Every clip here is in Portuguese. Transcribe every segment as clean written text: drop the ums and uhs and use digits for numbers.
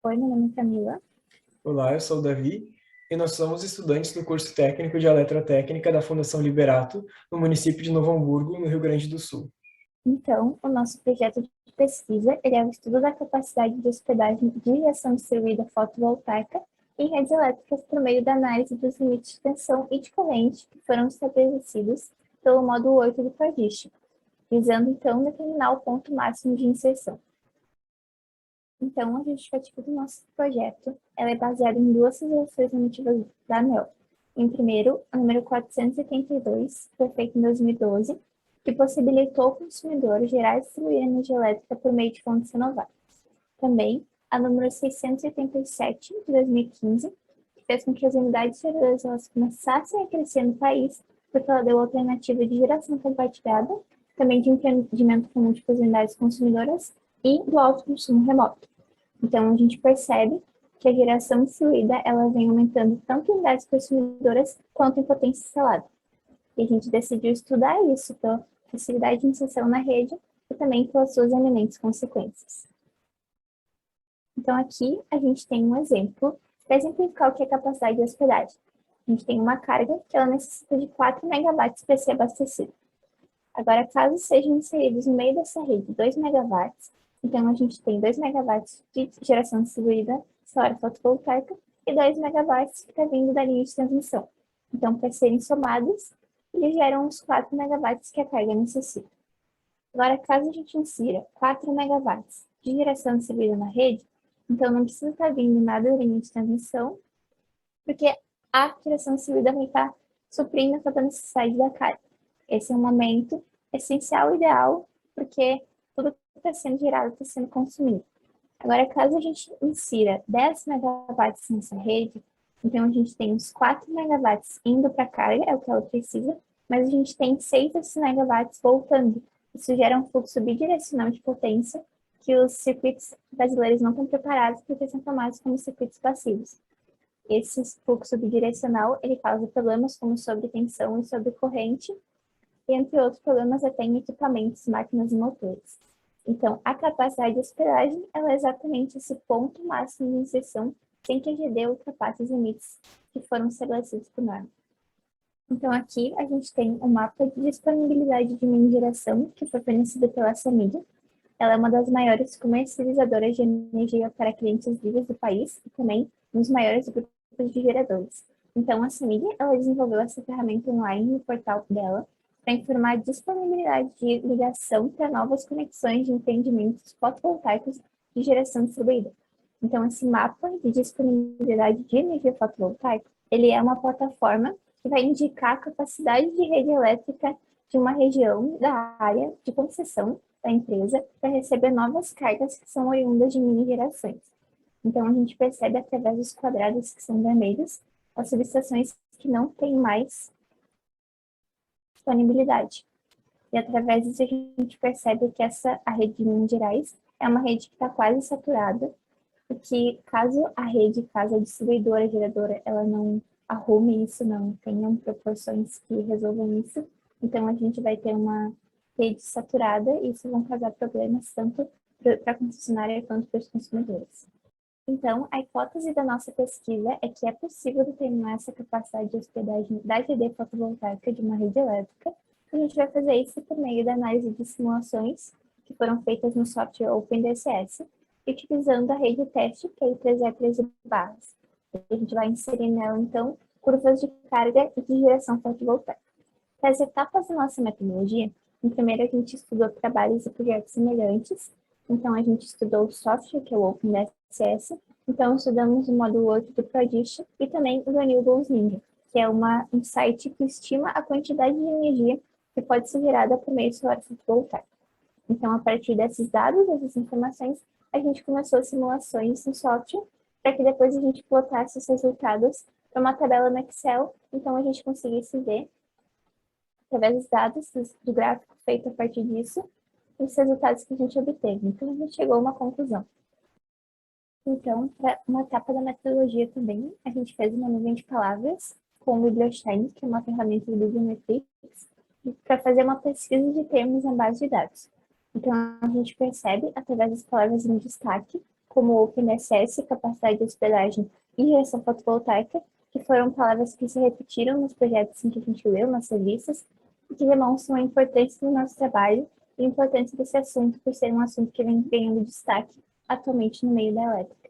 Oi, meu nome é Camila. Olá, eu sou o Davi e nós somos estudantes do curso técnico de Eletrotécnica da Fundação Liberato, no município de Novo Hamburgo, no Rio Grande do Sul. Então, o nosso projeto de pesquisa ele é o estudo da capacidade de hospedagem de geração distribuída fotovoltaica em redes elétricas por meio da análise dos limites de tensão e de corrente que foram estabelecidos pelo módulo 8 do PRODIST, visando então determinar o ponto máximo de inserção. Então, a justificativa do nosso projeto ela é baseada em duas resoluções normativas da ANEEL. Em primeiro, a número 482, que foi feita em 2012, que possibilitou ao consumidor gerar e distribuir energia elétrica por meio de fontes renováveis. Também, a número 687, de 2015, que fez com que as unidades geradoras elas começassem a crescer no país, porque ela deu alternativa de geração compartilhada, também de empreendimento com múltiplas unidades consumidoras e do alto consumo remoto. Então, a gente percebe que a geração distribuída ela vem aumentando tanto em unidades consumidoras quanto em potência instalada. E a gente decidiu estudar isso pela facilidade de inserção na rede e também pelas suas eminentes consequências. Então, aqui a gente tem um exemplo para exemplificar o que é capacidade de hospedagem. A gente tem uma carga que ela necessita de 4 megawatts para ser abastecida. Agora, caso sejam inseridos no meio dessa rede 2 megawatts, então a gente tem 2 megawatts de geração distribuída, solar fotovoltaica, e 2 megawatts que está vindo da linha de transmissão. Então, para serem somados, eles geram os 4 megawatts que a carga necessita. Agora, caso a gente insira 4 megawatts de geração distribuída na rede, então não precisa estar vindo nada da linha de transmissão, porque a geração distribuída vai estar suprindo toda a necessidade da carga. Esse é um momento essencial e ideal, porque tudo que está sendo gerado está sendo consumido. Agora, caso a gente insira 10 megawatts nessa rede, então a gente tem uns 4 megawatts indo para a carga, é o que ela precisa, mas a gente tem 6 desses megawatts voltando. Isso gera um fluxo bidirecional de potência que os circuitos brasileiros não estão preparados porque são tomados como circuitos passivos. Esse fluxo bidirecional ele causa problemas como sobretensão e sobrecorrente, entre outros problemas até em equipamentos, máquinas e motores. Então, a capacidade de hospedagem ela é exatamente esse ponto máximo de inserção sem que a GD ultrapasse os limites que foram estabelecidos por norma. Então, aqui a gente tem um mapa de disponibilidade de mini geração que foi fornecido pela Samig. Ela é uma das maiores comercializadoras de energia para clientes livres do país e também um dos maiores grupos de geradores. Então, a Samig ela desenvolveu essa ferramenta online no portal dela para informar a disponibilidade de ligação para novas conexões de empreendimentos fotovoltaicos de geração distribuída. Então, esse mapa de disponibilidade de energia fotovoltaica, ele é uma plataforma que vai indicar a capacidade de rede elétrica de uma região da área de concessão da empresa para receber novas cargas que são oriundas de mini gerações. Então, a gente percebe através dos quadrados que são vermelhos as subestações que não têm mais disponibilidade. E através disso a gente percebe que a rede de Minas Gerais é uma rede que está quase saturada, e que caso a distribuidora, a geradora, ela não arrume isso, não tenham proporções que resolvam isso, então a gente vai ter uma rede saturada e isso vão causar problemas tanto para a concessionária quanto para os consumidores. Então, a hipótese da nossa pesquisa é que é possível determinar essa capacidade de hospedagem da GD fotovoltaica de uma rede elétrica. A gente vai fazer isso por meio da análise de simulações que foram feitas no software OpenDCS, utilizando a rede teste, que é I3E13 barras. A gente vai inserir nela, então, curvas de carga e de geração fotovoltaica. Para as etapas da nossa metodologia, em primeiro a gente estudou trabalhos e projetos semelhantes. Então, a gente estudou o software, que é o OpenDCS. Então, estudamos o módulo 8 do PRODIST e também o Renewables Ninja, que é um site que estima a quantidade de energia que pode ser gerada por meio do solar fotovoltaico. Então, a partir desses dados, dessas informações, a gente começou simulações no software para que depois a gente plotasse os resultados para uma tabela no Excel, então a gente conseguisse ver, através dos dados do gráfico feito a partir disso, os resultados que a gente obteve. Então, a gente chegou a uma conclusão. Então, para uma etapa da metodologia também, a gente fez uma nuvem de palavras com o Biblioshine, que é uma ferramenta do Bibliometrics, para fazer uma pesquisa de termos em base de dados. Então, a gente percebe, através das palavras em destaque, como OpenSS, capacidade de hospedagem e geração fotovoltaica, que foram palavras que se repetiram nos projetos em que a gente leu, nas revistas, e que demonstram a importância do nosso trabalho e a importância desse assunto por ser um assunto que vem ganhando destaque atualmente no meio da elétrica.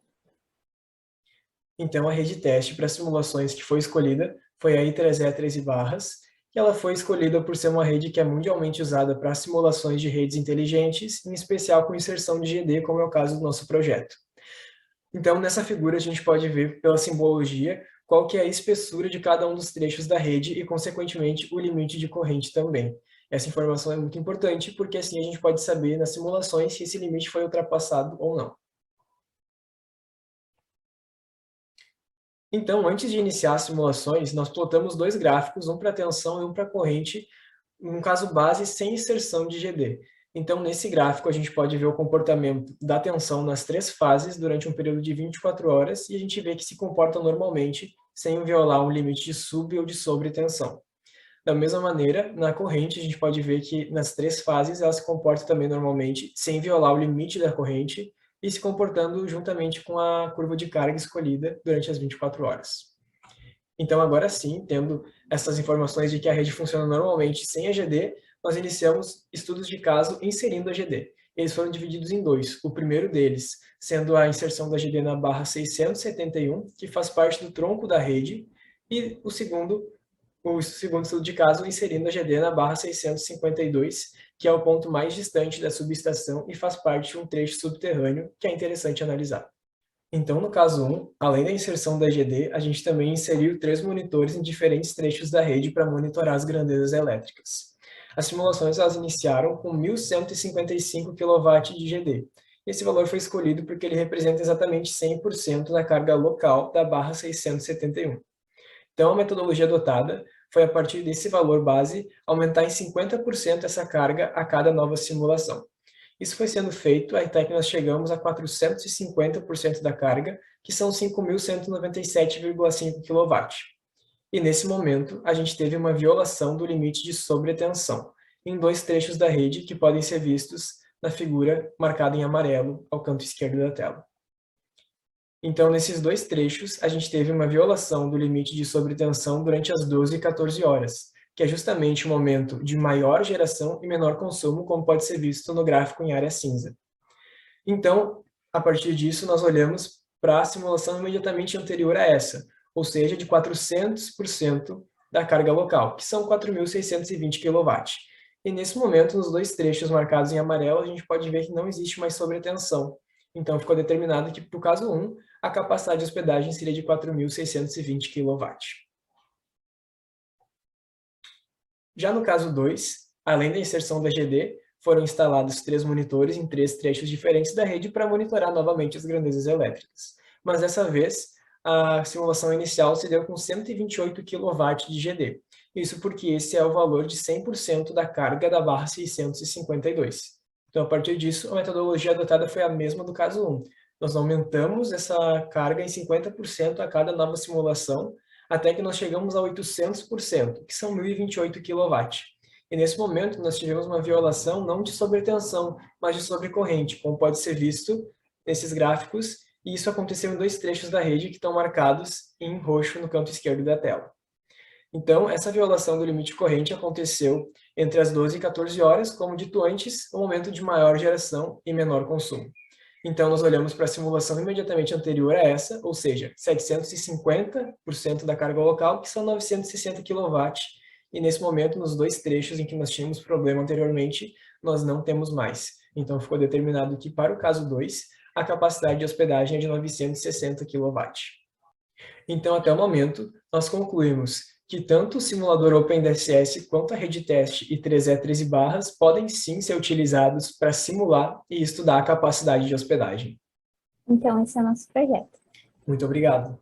Então, a rede teste para simulações que foi escolhida foi a I3E 13 barras, que ela foi escolhida por ser uma rede que é mundialmente usada para simulações de redes inteligentes, em especial com inserção de GD, como é o caso do nosso projeto. Então, nessa figura, a gente pode ver pela simbologia qual que é a espessura de cada um dos trechos da rede e, consequentemente, o limite de corrente também. Essa informação é muito importante porque assim a gente pode saber nas simulações se esse limite foi ultrapassado ou não. Então, antes de iniciar as simulações, nós plotamos dois gráficos, um para tensão e um para corrente, um caso base sem inserção de GD. Então, nesse gráfico, a gente pode ver o comportamento da tensão nas três fases durante um período de 24 horas e a gente vê que se comporta normalmente sem violar um limite de sub- ou de sobretensão. Da mesma maneira, na corrente, a gente pode ver que nas três fases ela se comporta também normalmente sem violar o limite da corrente e se comportando juntamente com a curva de carga escolhida durante as 24 horas. Então, agora sim, tendo essas informações de que a rede funciona normalmente sem a GD, nós iniciamos estudos de caso inserindo a GD. Eles foram divididos em dois. O primeiro deles sendo a inserção da GD na barra 671, que faz parte do tronco da rede, e o segundo estudo de caso inserindo a GD na barra 652, que é o ponto mais distante da subestação e faz parte de um trecho subterrâneo que é interessante analisar. Então, no caso 1, além da inserção da GD, a gente também inseriu 3 monitores em diferentes trechos da rede para monitorar as grandezas elétricas. As simulações elas iniciaram com 1.155 kW de GD. Esse valor foi escolhido porque ele representa exatamente 100% da carga local da barra 671. Então, a metodologia adotada foi, a partir desse valor base, aumentar em 50% essa carga a cada nova simulação. Isso foi sendo feito até que nós chegamos a 450% da carga, que são 5.197,5 kW. E nesse momento, a gente teve uma violação do limite de sobretensão, em dois trechos da rede que podem ser vistos na figura marcada em amarelo ao canto esquerdo da tela. Então, nesses dois trechos, a gente teve uma violação do limite de sobretensão durante as 12 e 14 horas, que é justamente o momento de maior geração e menor consumo, como pode ser visto no gráfico em área cinza. Então, a partir disso, nós olhamos para a simulação imediatamente anterior a essa, ou seja, de 400% da carga local, que são 4.620 kW. E nesse momento, nos dois trechos marcados em amarelo, a gente pode ver que não existe mais sobretensão. Então, ficou determinado que, para o caso 1, a capacidade de hospedagem seria de 4.620 kW. Já no caso 2, além da inserção da GD, foram instalados 3 monitores em 3 trechos diferentes da rede para monitorar novamente as grandezas elétricas. Mas dessa vez, a simulação inicial se deu com 128 kW de GD. Isso porque esse é o valor de 100% da carga da barra 652. Então, a partir disso, a metodologia adotada foi a mesma do caso 1. Nós aumentamos essa carga em 50% a cada nova simulação, até que nós chegamos a 800%, que são 1.028 kW. E nesse momento, nós tivemos uma violação não de sobretensão, mas de sobrecorrente, como pode ser visto nesses gráficos, e isso aconteceu em dois trechos da rede que estão marcados em roxo no canto esquerdo da tela. Então, essa violação do limite de corrente aconteceu entre as 12 e 14 horas, como dito antes, o momento de maior geração e menor consumo. Então, nós olhamos para a simulação imediatamente anterior a essa, ou seja, 750% da carga local, que são 960 kW, e nesse momento, nos dois trechos em que nós tínhamos problema anteriormente, nós não temos mais. Então, ficou determinado que, para o caso 2, a capacidade de hospedagem é de 960 kW. Então, até o momento, nós concluímos que tanto o simulador OpenDSS quanto a rede teste I3E 13 barras podem sim ser utilizados para simular e estudar a capacidade de hospedagem. Então, esse é o nosso projeto. Muito obrigado.